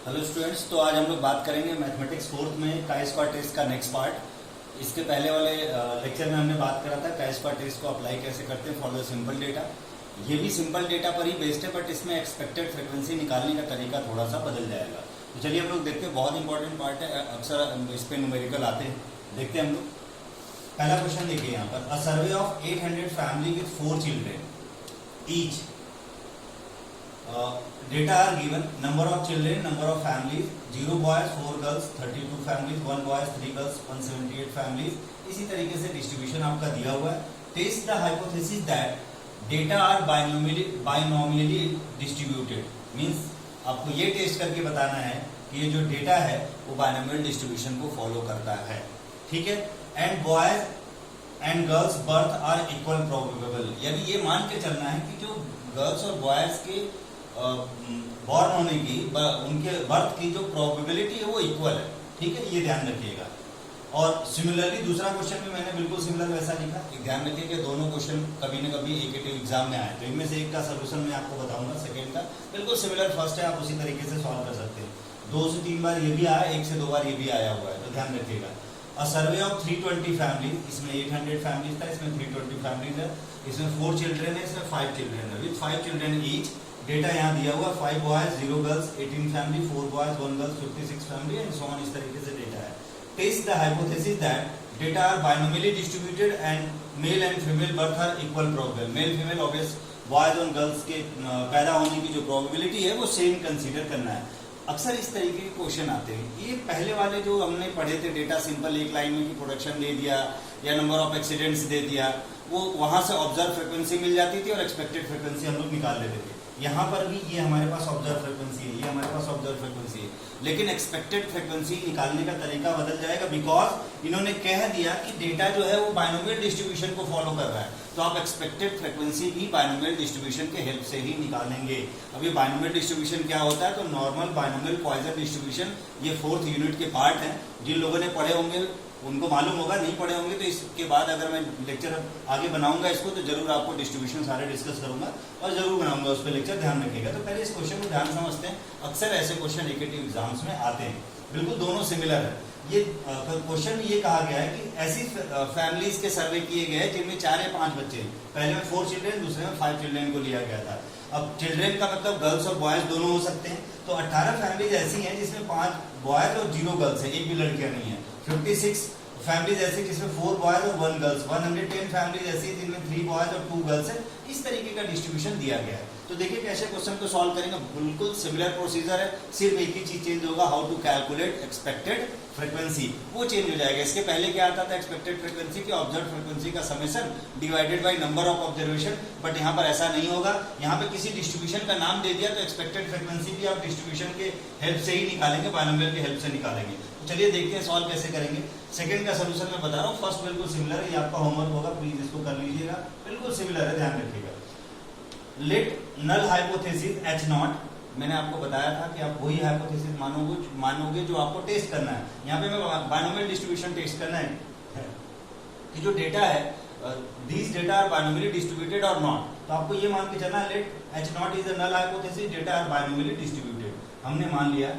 Hello students, तो आज हम लोग बात करेंगे मैथमेटिक्स फोर्थ में काई स्क्वायर टेस्ट का नेक्स्ट पार्ट। इसके पहले वाले लेक्चर में हमने बात करा था काई स्क्वायर टेस्ट को अप्लाई कैसे करते हैं फॉर द सिंपल डेटा। ये भी सिंपल डेटा पर ही बेस्ड है, बट इसमें एक्सपेक्टेड फ्रीक्वेंसी निकालने का तरीका थोड़ा सा बदल जाएगा। तो चलिए हम लोग देखते हैं, बहुत इंपॉर्टेंट पार्ट है, अक्सर इस पे न्यूमेरिकल आते हैं। देखते हैं हम लोग। पहला क्वेश्चन देखिए यहाँ पर, a survey of 800 family with 4 children each. Data are given: number of children, number of families, 0 boys, 4 girls, 32 families, 1 boys, 3 girls, 178 families। इसी तरीके से डिस्ट्रीब्यूशन आपका दिया हुआ है। Test the hypothesis that data are binomially distributed. Means आपको ये test करके बताना है कि ये जो डेटा है वो बाइनोमियल डिस्ट्रीब्यूशन को फॉलो करता है, ठीक है। And boys and girls birth are equal probable, यानी ये मान के चलना है कि जो गर्ल्स और बॉयज के बॉर्न होने की, उनके बर्थ की जो प्रोबेबिलिटी है वो इक्वल है, ठीक है, ये ध्यान रखिएगा। और सिमिलरली दूसरा क्वेश्चन भी मैंने बिल्कुल सिमिलर वैसा लिखा। ध्यान रखिए कि दोनों क्वेश्चन कभी न कभी एकेटिव एग्जाम में आए, तो इनमें से एक का सोल्यूशन मैं आपको बताऊंगा, सेकंड का बिल्कुल सिमिलर फर्स्ट है, आप उसी तरीके से सॉल्व कर सकते हैं। 2 से 3 बार ये भी आया, 1 से 2 बार ये भी आया हुआ है, तो ध्यान रखिएगा। अ सर्वे ऑफ 320 फैमिली, इसमें 800 फैमिलीज था, इसमें 320 फैमिलीज है, इसमें 4 चिल्ड्रेन है, इसमें 5 चिल्ड्रेन है, विथ 5 चिल्ड्रेन ईच। डेटा यहाँ दिया हुआ 5 boys 0 girls 18 family, 4 boys 1 girls 56 family and so on. इस तरीके से डेटा है। Test the hypothesis that data are binomially distributed and male and female birth are equal probable. Male female obvious boys और गर्ल्स के पैदा होने की जो प्रोबेबिलिटी है वो सेम कंसीडर करना है। अक्सर इस तरीके के क्वेश्चन आते हैं। ये पहले वाले जो हमने पढ़े थे, डेटा सिंपल एक लाइन में की प्रोडक्शन दे दिया या नंबर ऑफ एक्सीडेंट्स दे दिया, वो वहां से ऑब्जर्व फ्रीक्वेंसी मिल जाती थी और एक्सपेक्टेड फ्रीक्वेंसी हम लोग निकाल लेते थे। यहाँ पर भी ये हमारे पास ऑब्जर्व फ्रीक्वेंसी है, ये हमारे पास ऑब्जर्व फ्रीक्वेंसी है, लेकिन एक्सपेक्टेड फ्रीक्वेंसी निकालने का तरीका बदल जाएगा, बिकॉज इन्होंने कह दिया कि डेटा जो है वो बाइनोमियल डिस्ट्रीब्यूशन को फॉलो कर रहा है, तो आप एक्सपेक्टेड फ्रीक्वेंसी भी बाइनोमियल डिस्ट्रीब्यूशन के हेल्प से ही निकालेंगे। अब ये बाइनोमियल डिस्ट्रीब्यूशन क्या होता है, तो नॉर्मल बाइनोमियल पॉइजन डिस्ट्रीब्यूशन, ये 4th यूनिट के पार्ट हैं। जिन लोगों ने पढ़े होंगे उनको मालूम होगा, नहीं पढ़े होंगे तो इसके बाद अगर मैं लेक्चर आगे बनाऊंगा इसको तो जरूर आपको डिस्ट्रीब्यूशन सारे डिस्कस करूंगा और जरूर बनाऊंगा उस पर लेक्चर, ध्यान रखिएगा। तो पहले इस क्वेश्चन को ध्यान समझते हैं। अक्सर ऐसे क्वेश्चन एकेटिव एग्जाम्स में आते हैं, बिल्कुल दोनों सिमिलर है। ये क्वेश्चन ये कहा गया है कि ऐसी फैमिलीज के सर्वे किए गए जिनमें 4 या 5 बच्चे हैं। पहले में 4 चिल्ड्रेन, दूसरे में 5 चिल्ड्रेन को लिया गया था। अब चिल्ड्रेन का मतलब गर्ल्स और बॉयज दोनों हो सकते हैं, तो 18 फैमिलीज ऐसी हैं जिसमें 5 बॉयज और 0 गर्ल्स है, एक भी लड़कियां नहीं है। 56 फैमिलीज ऐसी जिसमें 4 बॉयज और 1 गर्ल्स। 110 फैमिलीज ऐसी जिनमें 3 बॉयज और 2 गर्ल्स है। इस तरीके का डिस्ट्रीब्यूशन दिया गया है। तो देखिए कैसे क्वेश्चन को सॉल्व करेंगे, बिल्कुल सिमिलर प्रोसीजर है, सिर्फ एक ही चीज चेंज होगा, how to calculate expected frequency, वो चेंज हो जाएगा। इसके पहले क्या आता था, एक्सपेक्टेड फ्रीक्वेंसी की ऑब्जर्व फ्रीक्वेंसी का summation divided by number of observation, but यहाँ पर ऐसा नहीं होगा। यहाँ पे किसी डिस्ट्रीब्यूशन का नाम दे दिया तो एक्सपेक्टेड फ्रीक्वेंसी भी आप डिस्ट्रीब्यूशन के हेल्प से ही निकालेंगे, बाइनोमियल के हेल्प से निकालेंगे। तो चलिए देखते हैं सॉल्व कैसे करेंगे। सेकंड का सोल्यूशन मैं बता रहा हूँ, फर्स्ट बिल्कुल सिमिलर है, ये आपका होमवर्क होगा, प्लीज इसको कर लीजिएगा, बिल्कुल सिमिलर है, ध्यान रखिएगा। लेट नल हाइपोथेसिस H0, मैंने आपको बताया था कि आप वही हाइपोथेसिस मानोगे जो आपको टेस्ट करना है। यहाँ पे मैं बाइनोमियल डिस्ट्रीब्यूशन टेस्ट करना है कि जो डेटा है, these data are binomially distributed or not, तो आपको ये मान के चलना है late H0 is a null hypothesis, data are binomially distributed। हमने मान लिया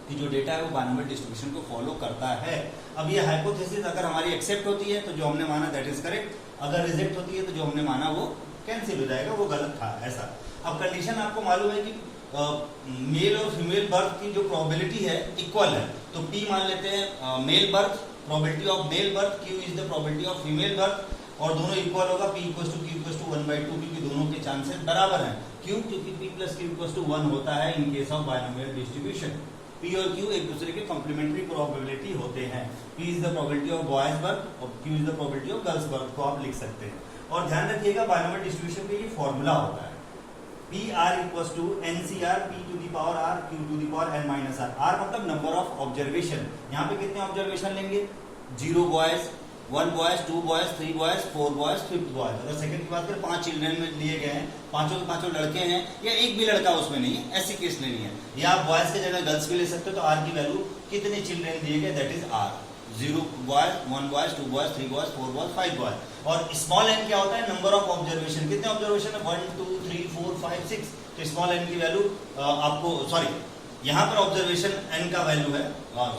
कि जो डेटा है वो बाइनोमियल डिस्ट्रीब्यूशन को फॉलो करता है। अब ये हाइपोथेसिस अगर हमारी एक्सेप्ट होती है तो जो हमने माना दैट इज करेक्ट, अगर रिजेक्ट होती है तो जो हमने माना वो कैंसिल हो जाएगा, वो गलत था, ऐसा। अब कंडीशन आपको मालूम है कि मेल और फीमेल बर्थ की जो प्रोबेबिलिटी है इक्वल है, तो P मान लेते हैं male birth, probability of male birth, Q is the probability of female birth, और दोनों इक्वल होगा, P equal to Q equal to 1/2, क्योंकि दोनों के चांसेस बराबर हैं। क्यों? क्योंकि P plus Q equal to 1 होता है in case of binomial distribution. P और Q एक दूसरे के कॉम्प्लीमेंट्री प्रोबेबिलिटी होते हैं। P is the probability of boys birth और Q is the probability of girls birth को आप लिख सकते हैं। और ध्यान रखिएगा बाइनोमियल डिस्ट्रीब्यूशन पे ये फॉर्मूला होता है, PR equals to NCR P to the power R Q to the power N minus R। R मतलब नंबर ऑफ ऑब्जर्वेशन। यहाँ पे कितने ऑब्जर्वेशन लेंगे, 0 boys, 1 boys, 2 boys, 3 boys, 4 boys, 5th boys. अगर सेकंड की बात करें, 5 चिल्ड्रेन में लिए गए हैं, पांचों के पांचों लड़के हैं या एक भी लड़का उसमें नहीं है, ऐसी केस लेनी है। या आप बॉयज के जगह गर्ल्स भी ले सकते हो, तो R की वैल्यू कितने चिल्ड्रेन दिए गए that is R। 0 boys, 1 boys, 2 boys, 3 boys, 4 boys, 5 boys. और स्मॉल n क्या होता है, नंबर ऑफ ऑब्जर्वेशन। कितने ऑब्जर्वेशन है, 1 2 3 4 5 6। तो स्मॉल n की वैल्यू आपको यहाँ पर ऑब्जर्वेशन n का वैल्यू है,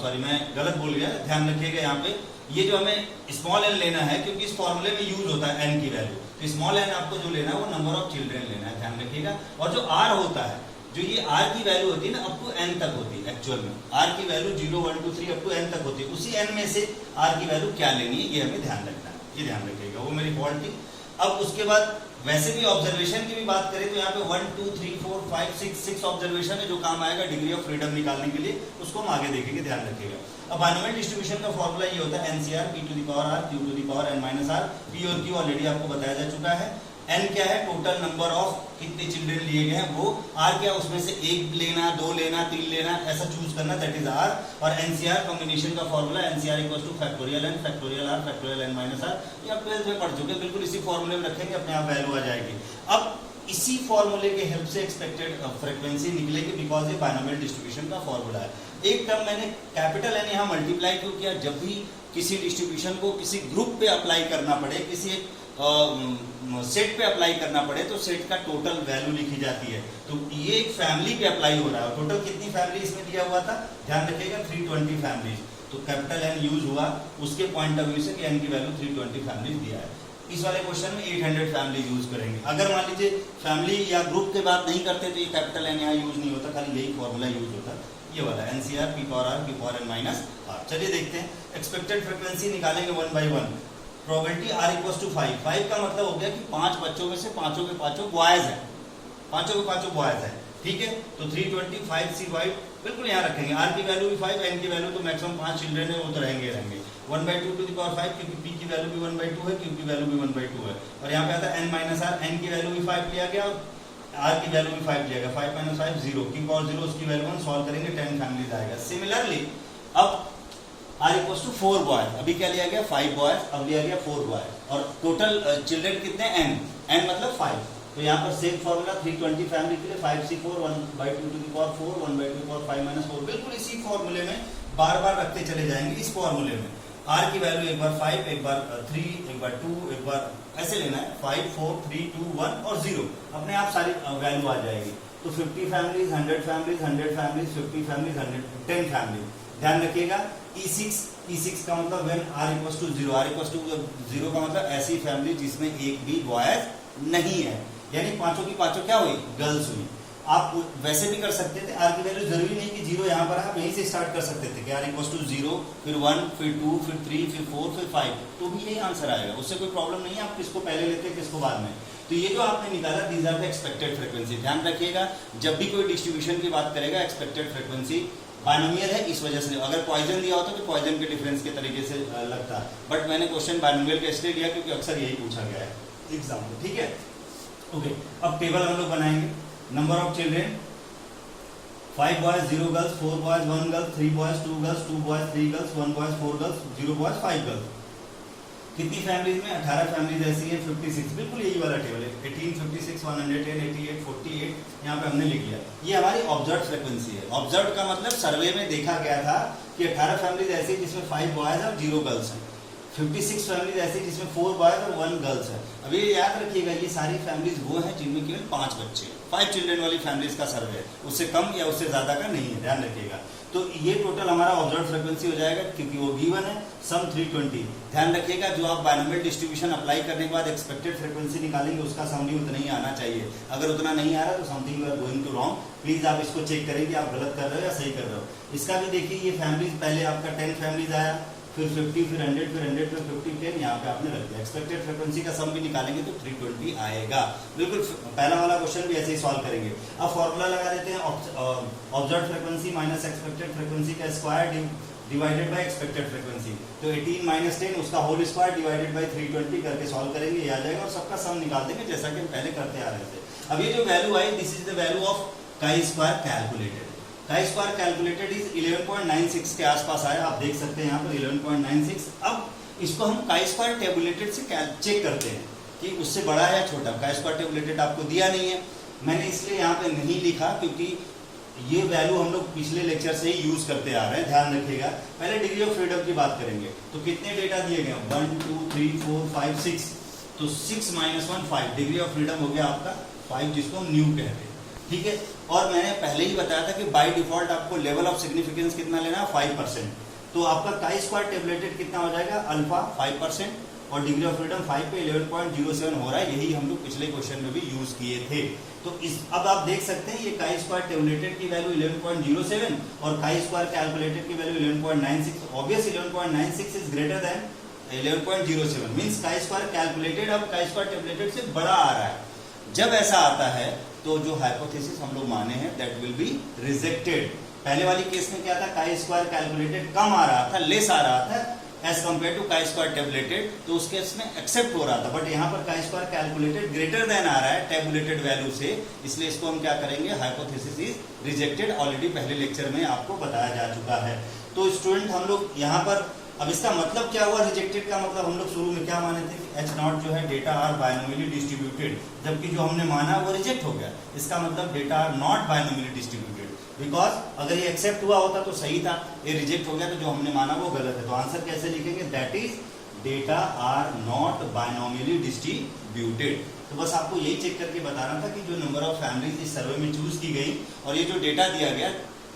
सॉरी मैं गलत बोल गया, ध्यान रखिएगा यहाँ पे ये जो हमें स्मॉल n लेना है क्योंकि इस फॉर्मूले में यूज होता है n की वैल्यू, तो स्मॉल n आपको जो लेना है वो नंबर ऑफ चिल्ड्रेन लेना है, ध्यान रखिएगा। और जो r होता है, जो ये r की वैल्यू होती है ना अप टू n तक होती है, एक्चुअल में r की वैल्यू 0 1 2 3 अप टू n तक होती है, उसी n में से r की वैल्यू क्या लेनी है ये हमें ध्यान रखना है, ये ध्यान रखिएगा, वो मेरी फॉल्ट थी। अब उसके बाद वैसे भी ऑब्जर्वेशन की भी बात करें तो यहाँ पे 1 2 3 4 5 6 ऑब्जर्वेशन है जो काम आएगा डिग्री ऑफ फ्रीडम निकालने के लिए, उसको हम आगे देखेंगे, ध्यान रखिएगा। अब बाइनोमियल डिस्ट्रीब्यूशन का फॉर्मूला ये होता है NCR p to the power r q to the power n minus r, p और q ऑलरेडी आपको बताया जा चुका है। n क्या है, टोटल नंबर ऑफ कितने चिल्ड्रन लिए गए हैं वो, r क्या उसमें से एक लेना, दो लेना, तीन लेना, ऐसा चूज करना, दैट इज r। और NCR कॉम्बिनेशन का formula NCR equals two factorial n factorial r factorial n minus r, ये आप 12th में पढ़ चुके हैं, बिल्कुल इसी फॉर्मूले में रखेंगे, अपने आप वैल्यू आ जाएगी। अब इसी फॉर्मूले के हेल्प से एक्सपेक्टेड फ्रीक्वेंसी निकलेगी बिकॉज ये बाइनोमियल डिस्ट्रीब्यूशन का फॉर्मूला है। एक टर्म मैंने कैपिटल N यहाँ मल्टीप्लाई क्यों किया, जब भी किसी डिस्ट्रीब्यूशन को किसी ग्रुप पे अप्लाई करना पड़े, किसी एक सेट पे अप्लाई करना पड़े तो सेट का टोटल वैल्यू लिखी जाती है। तो ये एक फैमिली पे अप्लाई हो रहा है, टोटल कितनी फैमिली इसमें दिया हुआ था, ध्यान रखिएगा 320 फैमिलीज, तो कैपिटल N यूज हुआ उसके पॉइंट ऑफ व्यू से कि N की वैल्यू 320 फैमिलीज दिया है। इस वाले क्वेश्चन में 800 फैमिली यूज करेंगे। अगर मान लीजिए फैमिली या ग्रुप के बात नहीं करते तो ये कैपिटल N यहाँ यूज नहीं होता, खाली यही फॉर्मूला यूज होता, ये वाला NCR p power r p power n minus r। चलिए देखते हैं, एक्सपेक्टेड फ्रीक्वेंसी निकालेंगे 1 by 1। Probability r equals to 5, 5 का मतलब हो गया कि 5 बच्चों में से पांचों के पांचों बॉयज है, पांचों के पांचों बॉयज है, ठीक है। तो 325 सी वाइड बिल्कुल यहाँ रखेंगे, r की वैल्यू भी 5, n की वैल्यू तो मैक्सिमम 5 चिल्ड्रन है वो तो रहेंगे रहेंगे। 1 by 2 टू द पावर 5 क्योंकि p की वैल्यू भी 1 by 2 है, q की वैल्यू भी 1 by 2 है, और यहाँ पे आता है n माइनस r, n की वैल्यू भी 5 लिया गया और r की वैल्यू भी 5 लिया गया, 5 माइनस 5 0, q पावर 0 उसकी वैल्यू 1, सॉल्व करेंगे 10 फैमिलीज आएगा। सिमिलरली अब r इक्वल्स टू 4 बॉयज, अभी क्या लिया गया 5 बॉयज, अब लिया गया 4 बॉयज, और टोटल चिल्ड्रन कितने n मतलब 5, तो यहाँ पर सेम फॉर्मूला 320 फैमिली के लिए 5c4 1 by 2 to the power 4 1 by 2 to the power 5 minus 4, बिल्कुल इसी फॉर्मूले में बार बार रखते चले जाएंगे। इस फॉर्मूले में r की वैल्यू एक बार 5, एक बार 3, एक बार 2, एक बार ऐसे लेना है, 5 4 3 2 1 और 0, अपने आप सारी वैल्यू आ जाएगी। तो 50 families 100 families 100 families 50 families 10 family, ध्यान रखिएगा। E6 का मतलब when r equals to 0, r equals to 0 का मतलब ऐसी फैमिली जिसमें एक भी बॉयज नहीं है, यानी पांचों की पांचों क्या हुई, गर्ल्स हुई। आप वैसे भी कर सकते थे, r की वैल्यू जरूरी नहीं कि 0 यहाँ पर, आप यहीं से स्टार्ट कर सकते थे कि r इक्वल्स टू 0 फिर 1 फिर 2 फिर 3 फिर 4 फिर 5, तो भी यही आंसर आएगा, उससे कोई प्रॉब्लम नहीं है। आप किसको पहले लेते किसको बाद में, तो ये जो आपने निकाला these are the expected frequency. ध्यान रखिएगा जब भी कोई डिस्ट्रीब्यूशन की बात करेगा एक्सपेक्टेड फ्रीक्वेंसी बाइनोमियल है इस वजह से, अगर पॉइजन दिया होता तो पॉइजन के डिफरेंस के तरीके से लगता, बट मैंने क्वेश्चन बाइनोमियल का इसलिए लिया क्योंकि अक्सर यही पूछा गया है एग्जाम में, ठीक है। ओके, अब टेबल हम लोग बनाएंगे। Number of children 5 boys 0 girls 4 boys 1 girl 3 boys 2 girls 2 boys 3 girls 1 boys 4 girls 0 boys 5 girls. कितनी फैमिलीज में, 18 फैमिलीज ऐसी है, 56, बिल्कुल यही वाला टेबल है, 18 56 110 88 48 यहाँ पे हमने लिख लिया। ये हमारी ऑब्जर्व फ्रीक्वेंसी है। ऑब्जर्व का मतलब सर्वे में देखा गया था कि 18 फैमिलीज ऐसी जिसमें 5 बॉयज और 0 गर्ल्स हैं, 56 फैमिलीज ऐसी जिसमें 4 बॉयज और 1 गर्ल्स है। अब ये याद रखिएगा ये सारी फैमिलीज वो हैं जिनमें केवल 5 बच्चे, 5 चिल्ड्रन वाली फैमिलीज का सर्वे है, उससे कम या उससे ज्यादा का नहीं है, ध्यान रखिएगा। तो ये टोटल हमारा ऑब्जर्व फ्रीक्वेंसी हो जाएगा क्योंकि वो गिवन है, सम 320। ध्यान रखिएगा जो आप बाइनोमियल डिस्ट्रीब्यूशन अप्लाई करने के बाद एक्सपेक्टेड फ्रीक्वेंसी निकालेंगे उसका सम भी उतना ही आना चाहिए। अगर उतना नहीं आ रहा तो something you are going to wrong, please आप इसको चेक करें कि आप गलत कर रहे हो या सही कर रहे हो। इसका भी देखिए ये फैमिलीज पहले आपका 10 फैमिलीज आया, फिर 50 फिर 100 फिर 100 फिर 50 10 यहाँ पे आपने रख दिया। एक्सपेक्टेड फ्रीक्वेंसी का सम भी निकालेंगे तो 320 आएगा। बिल्कुल पहला वाला क्वेश्चन भी ऐसे ही सॉल्व करेंगे। अब फॉर्मूला लगा देते हैं, observe frequency minus expected frequency का square divided by expected frequency, तो 18 माइनस 10 उसका होल स्क्वायर डिवाइडेड बाय 320 करके सॉल्व करेंगे, ये आ जाएगा और सबका सम निकाल देंगे जैसा कि हम पहले करते आ रहे थे। अब ये जो value I this is the value of काई स्क्वायर कैलकुलेटेड। काई स्क्वायर कैलकुलेटेड इज 11.96 के आसपास आया, आप देख सकते हैं यहाँ पर 11.96। अब इसको हम काई स्क्वायर टेबुलेटेड से चेक करते हैं कि उससे बड़ा है या छोटा। काई स्क्वायर टेबुलेटेड आपको दिया नहीं है, मैंने इसलिए यहाँ पे नहीं लिखा क्योंकि ये वैल्यू हम लोग पिछले लेक्चर से ही यूज करते आ रहे हैं, ध्यान रखिएगा। पहले डिग्री ऑफ फ्रीडम की बात करेंगे तो कितने डेटा दिए गए 1 2 3 4 5 6, तो 6 - 1 5, डिग्री ऑफ फ्रीडम हो गया आपका 5 जिसको हम न्यू कहते हैं, ठीक है। और मैंने पहले ही बताया था कि बाय डिफॉल्ट आपको लेवल ऑफ सिग्निफिकेंस कितना लेना है, 5%। तो आपका काई स्क्वायर टेबलेटेड कितना हो जाएगा, अल्फा 5%, और डिग्री ऑफ फ्रीडम 5 पे 11.07 हो रहा है। यही हम लोग पिछले क्वेश्चन में भी यूज किए थे। तो इस अब आप देख सकते हैं ये काई स्क्वायर टेबलेटेड की वैल्यू 11.07 और काई स्क्वायर कैलकुलेटेड की value 11.96। Obvious 11.96 is greater than 11.07, means काई स्क्वायर कैलकुलेटेड अब काई स्क्वायर टेबलेटेड से बड़ा आ रहा है। जब ऐसा आता है तो जो हाइपोथेसिस हम लोग माने हैं दैट विल बी रिजेक्टेड। पहले वाली केस में क्या था, काई स्क्वायर कैलकुलेटेड कम आ रहा था, लेस आ रहा था as compare to chi square tabulated, तो उस केस में एक्सेप्ट हो रहा था। बट यहाँ पर chi square calculated greater than आ रहा है टेबुलेटेड वैल्यू से, इसलिए इसको हम क्या करेंगे, हाइपोथेसिस इज रिजेक्टेड। ऑलरेडी पहले लेक्चर में आपको बताया जा चुका है। तो स्टूडेंट हम लोग यहाँ पर अब इसका मतलब क्या हुआ, रिजेक्टेड का मतलब हम लोग शुरू में क्या माने थे कि H0 जो है डेटा आर बायनोमियली डिस्ट्रीब्यूटेड, जबकि जो हमने माना वो रिजेक्ट हो गया। इसका मतलब data are not binomially distributed, because अगर ये एक्सेप्ट हुआ होता तो सही था, ये रिजेक्ट हो गया तो जो हमने माना वो गलत है। तो आंसर कैसे लिखेंगे, that is data are not binomially distributed. तो बस आपको यही चेक करके बताना था कि जो नंबर ऑफ फैमिलीज इस सर्वे में चूज की गई और ये जो डेटा दिया गया,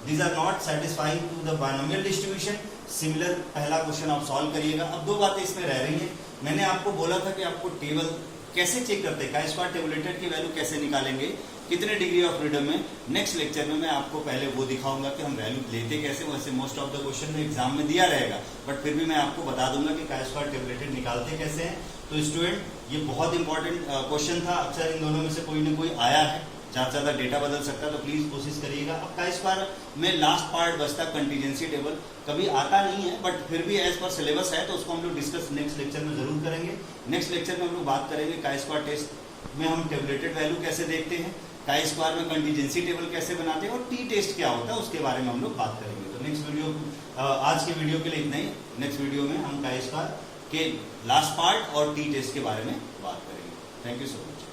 these are not satisfying to the binomial distribution। Similar पहला क्वेश्चन आप सॉल्व करिएगा। अब दो बातें इसमें रह रही हैं। मैंने आपको बोला था कि आपको टेबल कैसे चेक करते हैं, काई स्क्वायर टेबुलेटेड की वैल्यू कैसे निकालेंगे, कितने डिग्री ऑफ फ्रीडम में। नेक्स्ट लेक्चर में मैं आपको पहले वो दिखाऊंगा कि हम वैल्यू लेते कैसे। वैसे मोस्ट ऑफ द क्वेश्चन में एग्जाम में दिया रहेगा, बट फिर भी मैं आपको बता दूंगा कि काई स्क्वायर टेबुलेटेड निकालते कैसे हैं। तो स्टूडेंट ये बहुत इंपॉर्टेंट क्वेश्चन था, अक्सर इन दोनों में से कोई ना कोई आया है। ज्यादा से ज्यादा डेटा बदल सकता है, तो प्लीज कोशिश करिएगा। अब काई स्क्वायर में लास्ट पार्ट बचता कंटीजेंसी टेबल, कभी आता नहीं है बट फिर भी एज पर सिलेबस है, तो उसको हम लोग डिस्कस नेक्स्ट लेक्चर में जरूर करेंगे। नेक्स्ट लेक्चर में हम लोग बात करेंगे काई स्क्वायर टेस्ट में हम टेबलेटेड वैल्यू कैसे देखते हैं, काई स्क्वायर में कंटीजेंसी टेबल कैसे बनाते हैं और टी टेस्ट क्या होता है उसके बारे में हम लोग बात करेंगे। तो नेक्स्ट वीडियो, आज के वीडियो के लिए इतना ही। नेक्स्ट वीडियो में हम काई स्क्वायर के लास्ट पार्ट और टी टेस्ट के बारे में बात करेंगे। Thank you so much.